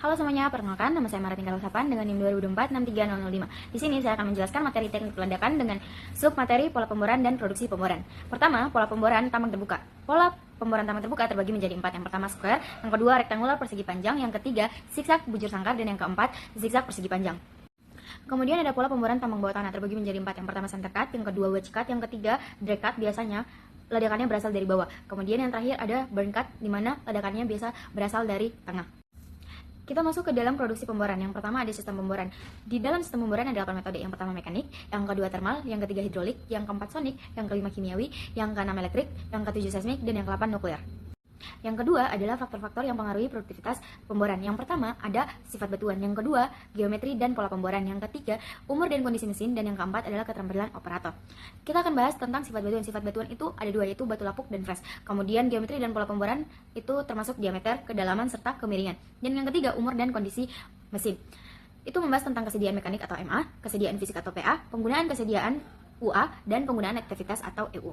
Halo semuanya, perkenalkan nama saya Maratin Kalasapan dengan NIM 2024-63005. Di sini saya akan menjelaskan materi teknik ledakan dengan submateri pola pemboran dan produksi pemboran. Pertama, pola pemboran tambang terbuka. Pola pemboran tambang terbuka terbagi menjadi 4. Yang pertama square, yang kedua rektangular persegi panjang, yang ketiga zigzag bujur sangkar, dan yang keempat zigzag persegi panjang. Kemudian ada pola pemboran tambang bawah tanah terbagi menjadi 4. Yang pertama center cut, yang kedua wedge cut, yang ketiga drag cut. Biasanya ledakannya berasal dari bawah. Kemudian yang terakhir ada burn cut, di mana ledakannya biasa berasal dari tengah. Kita masuk ke dalam produksi pemboran. Yang pertama ada sistem pemboran. Di dalam sistem pemboran ada 8 metode. Yang pertama mekanik, yang kedua thermal, yang ketiga hidrolik, yang keempat sonik, yang kelima kimiawi, yang keenam elektrik, yang ketujuh seismik, dan yang ke-8 nuklir. Yang kedua adalah faktor-faktor yang mempengaruhi produktivitas pemboran. Yang pertama ada sifat batuan, yang kedua geometri dan pola pemboran, yang ketiga umur dan kondisi mesin, dan yang keempat adalah keterampilan operator. Kita akan bahas tentang sifat batuan. Sifat batuan itu ada 2, yaitu batu lapuk dan fresh. Kemudian geometri dan pola pemboran itu termasuk diameter, kedalaman, serta kemiringan. Dan yang ketiga umur dan kondisi mesin. Itu membahas tentang kesediaan mekanik atau MA, kesediaan fisik atau PA, penggunaan kesediaan UA, dan penggunaan aktivitas atau EU.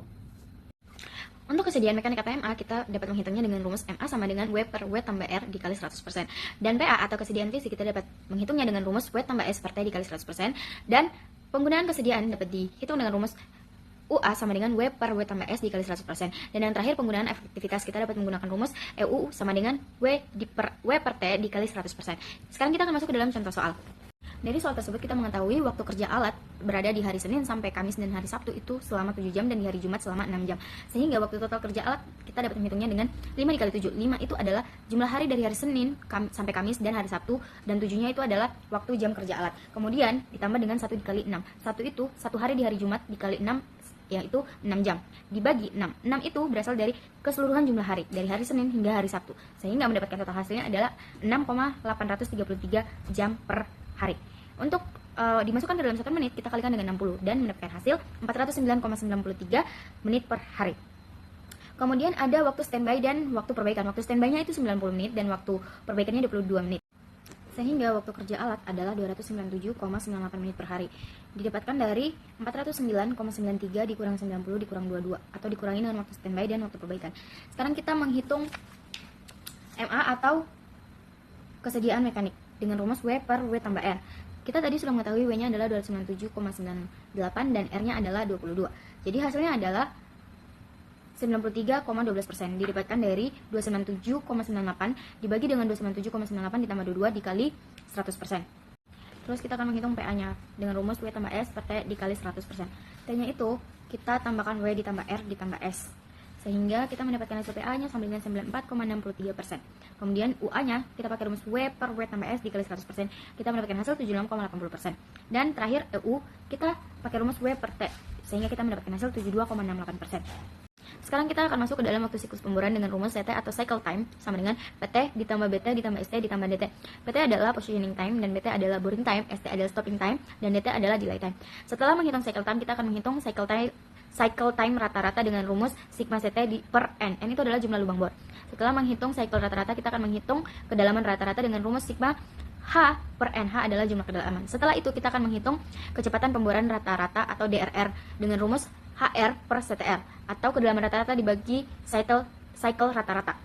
Untuk kesediaan mekanik atau MA, kita dapat menghitungnya dengan rumus MA sama dengan W per W tambah R dikali 100%. Dan PA atau kesediaan fisik kita dapat menghitungnya dengan rumus W tambah S per T dikali 100%. Dan penggunaan kesediaan dapat dihitung dengan rumus UA sama dengan W per W tambah S dikali 100%. Dan yang terakhir penggunaan efektivitas kita dapat menggunakan rumus EU sama dengan W per T dikali 100%. Sekarang kita akan masuk ke dalam contoh soal. Dari soal tersebut kita mengetahui waktu kerja alat berada di hari Senin sampai Kamis dan hari Sabtu itu selama 7 jam dan di hari Jumat selama 6 jam. Sehingga waktu total kerja alat kita dapat menghitungnya dengan 5 dikali 7. 5 itu adalah jumlah hari dari hari Senin sampai Kamis dan hari Sabtu, dan 7-nya itu adalah waktu jam kerja alat. Kemudian ditambah dengan 1 dikali 6. 1 itu 1 hari di hari Jumat dikali 6, yaitu 6 jam. Dibagi 6. 6 itu berasal dari keseluruhan jumlah hari dari hari Senin hingga hari Sabtu. Sehingga mendapatkan total hasilnya adalah 6,833 jam per hari. Untuk dimasukkan ke dalam 1 menit, kita kalikan dengan 60 dan mendapatkan hasil 409,93 menit per hari. Kemudian ada waktu standby dan waktu perbaikan. Waktu standby-nya itu 90 menit dan waktu perbaikannya 22 menit. Sehingga waktu kerja alat adalah 297,98 menit per hari. Didapatkan dari 409,93 dikurang 90 dikurang 22 atau dikurangi dengan waktu standby dan waktu perbaikan. Sekarang kita menghitung MA atau kesediaan mekanik dengan rumus W per W tambah R. Kita tadi sudah mengetahui W-nya adalah 297,98 dan R-nya adalah 22. Jadi hasilnya adalah 93,12%. Didapatkan dari 297,98 dibagi dengan 297,98 ditambah 22 dikali 100%. Terus kita akan menghitung PA-nya dengan rumus W tambah S per T dikali 100%. T-nya itu kita tambahkan W ditambah R ditambah S. Sehingga kita mendapatkan hasil PA-nya sama dengan 94,63%. Kemudian UA-nya kita pakai rumus W per W tambah S dikali 100%, kita mendapatkan hasil 76,80%. Dan terakhir EU kita pakai rumus W per T, sehingga kita mendapatkan hasil 72,68%. Sekarang kita akan masuk ke dalam waktu siklus pemboran dengan rumus CT atau cycle time sama dengan PT ditambah BT ditambah ST ditambah DT. PT adalah positioning time dan BT adalah boring time, ST adalah stopping time, dan DT adalah delay time. Setelah menghitung cycle time, kita akan menghitung cycle time rata-rata dengan rumus sigma CT per N. N itu adalah jumlah lubang bor. Setelah menghitung cycle rata-rata, kita akan menghitung kedalaman rata-rata dengan rumus sigma H per N. H adalah jumlah kedalaman. Setelah itu kita akan menghitung kecepatan pemboran rata-rata atau DRR dengan rumus HR per CTR atau kedalaman rata-rata dibagi cycle rata-rata.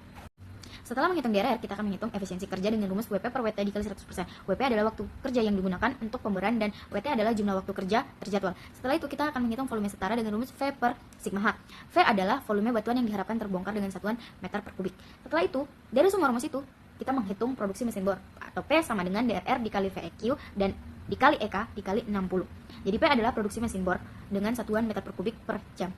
Setelah menghitung DRR, kita akan menghitung efisiensi kerja dengan rumus WP per WT dikali 100%. WP adalah waktu kerja yang digunakan untuk pemboran dan WT adalah jumlah waktu kerja terjadwal. Setelah itu kita akan menghitung volume setara dengan rumus V per sigma H. V adalah volume batuan yang diharapkan terbongkar dengan satuan meter per kubik. Setelah itu, dari semua rumus itu, kita menghitung produksi mesin bor atau P sama dengan DRR dikali VEQ dan dikali EK dikali 60. Jadi P adalah produksi mesin bor dengan satuan meter per kubik per jam.